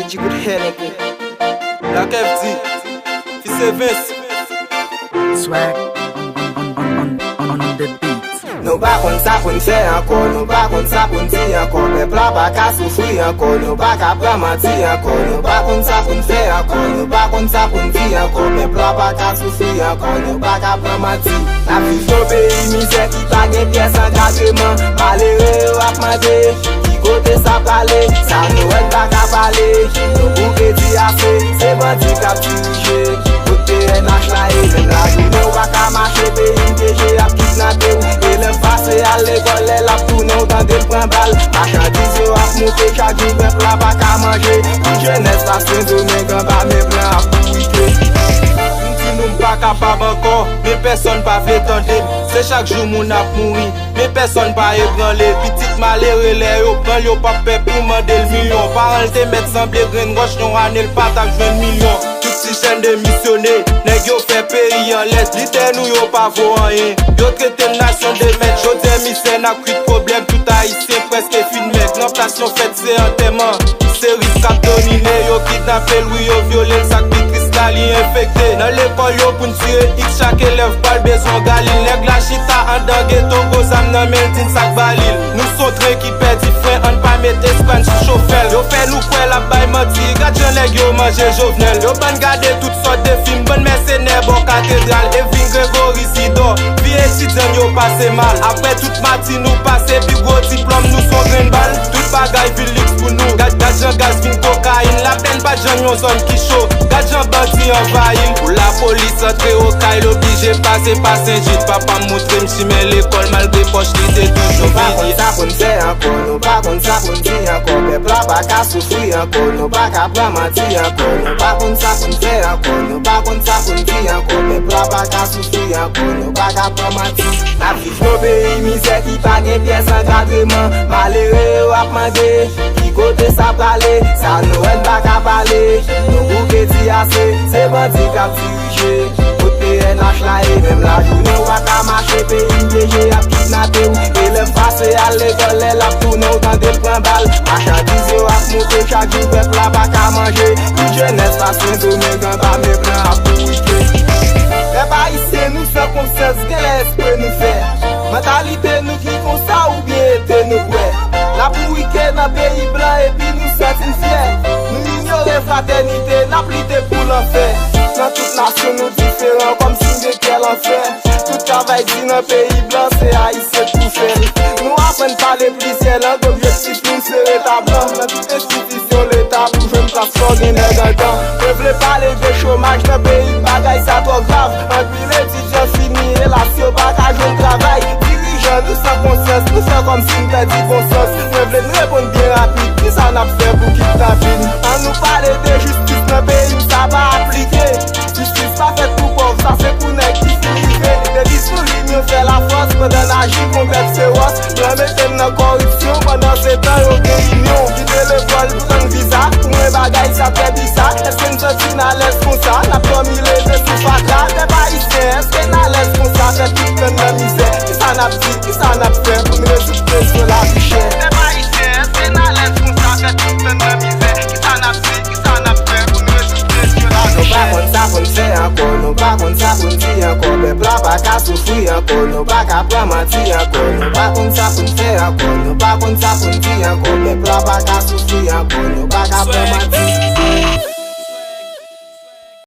get you good hair, nigga. La FD, fils Vince. Swag on the beat. Nou pa kon sa pou n'fè ankon, nou pa kon sa pou n'di ankon. Men plan pa ka soufri ankon, nou pa ka pran manti ankon. Nou pa kon sa pou n'fè ankon, nou pa kon sa pou n'di ankon. Men plan pa ka soufri ankon, nou pa ka pran manti. La viv nou peyi misè ki pa gen piès enkadreman. Malere yo ap mande, ki kote sa prale, sa nou et pa ka pale. Nou pou kredi ase, se bandi kap dirije. Kote NH la e, men la joune ou pa ka mache. Peyi mteje ap kidnape ou, e lem pase al l'ekol, el ap tourne ou dan del pren bal. Marchandise yo ap monte, chak jou pep la pa ka manje. Pou jeunesse pa se domen, gan ba me pren ap pou wike. Nou m'pa kapab ankon, mais personne pa vle tande. Se chak jou moun ap mouri, mais personne pa ebranle. Pitit malere le yo pran, yo pa pe pou mande l'million. Paran te met semble gren roche, yon anel patak 20 millions. Tout si chen de missionné, nèg yo fe pays en l'est. Lite nou yo pa vo anyen, yo trete nation de met. Jode misè na kuit problème, tout haïtien presque fin mec. L'inflation fête c'est enterrement, c'est risque à dominer. Yo kidnappé lui, yo violé le sac cristalli infecté. Dans l'école yo pou n'tire X, chaque élève parle besoin galil. Nèg la chita en dan ghetto, gros am nan meltin sac balil. Nous sont train qui perdit frein, on pas mettre Espagne sous chauffeur. Yo fait nous quoi la baille menti, gade j'en nèg yo manger Jovenel. Yo ban gade toutes sortes de films, bon mercenaire, bon cathédrale. Evin Grégory Sidor, vie étudiant yo passe mal. Après toute matin nous passe, puis gros diplôme nous sont grain balle. Tout bagaille Félix pour nous, gade j'en gaz fin cocaïne. La peine pas j'en yon zone qui chaud, gade j'en bandi envahir. Pour la police entre au caille, obligé passer par Saint-Gilles. Papa montre m'chime l'école malgré poche l'idée toujours Nou pa kon vide. sa pou n'fè ankon, nou pa kon sa pou n'di ankon. Pep la pa ka soufri ankon, nou pa ka pran manti ankon. Nou pa kon sa pou n'fè ankon, nou pa kon sa pou n'di ankon. Pep la pa ka soufri ankon, nou pa ka pran manti. La viv nou peyi misè ki pa gen piès enkadreman. Malere yo ap mande, ki kote sa prale, sa nou et pa ka pale. Nou pou kredi ase, se bandi kap dirije. Kote NH la e, même la joune ou pa ka mache. Peyi mteje ap kidnape ou, e lem pase al l'ekol, el ap tourne ou dan del pren bal. Marchandise yo ap monte, chak jou pep la pa ka manje. Pou jeunesse pa se domen, gan ba me pren ap pou wike. Pep haïtien nou fè konsens, gen l'esprit nou fè. Mentalite nou ki konsa ou bien ete nou kwe. La pou wike nan peyi blan, epi nou sentin fier. Nou ignore fraternité, nap lite pou l'enfer. Nan tout nation nou diferent, kom sin de quel enfer. Tout travail di nan peyi blan, se haïtien tout fèl. Nou apren pale plisye lan, d'objectif nou se retablan. Nan tout institisyon l'Etat pou jwen transport gen nèg an tan. Me vle pale de chômage nan peyi, bagay sa to grav. An pi l'étudiant fini, relasyon pa ka jwen travay. Dirijan nou san konsens, nou san kom si n'pe di bon sens. Me vle n'repon bien rapide, ki sa nap fè pou kit ta fin. An nou pale de justice nan peyi, sa pa aplike. Justice pa fèt pou pov, sa se pou nèg ki finive. De disouline yo fè la fos, pendant agi kon pep se wos. Mwen metem nan korupsyon, pendant se tan yo gen union. Vide le vol pou tan visa, pou mwen bagay sa fè bisa. Eske n'soti nan les kon sa, la promile de sou fatra. De païsien, eske nan les kon sa, fè tout pen nan misè. Ki sa nap di, ki sa nap fè, pou mwen rezoute sur la bichè. De païsien, eske nan les kon sa, fè tout pen nan misè. Ki sa nap di, ki sa nap fè, pou mwen rezoute sur la bichè. Nou pa kon sa pou n'fè ankon, nou pa kon sa pou n'di ankon. Pep la pa ka soufri ankon, nou pa ka pran manti ankon. Nou pa kon sa pou n'fè ankon, nou pa kon sa pou n'di ankon. Pep la pa ka soufri ankon, nou pa ka pran manti.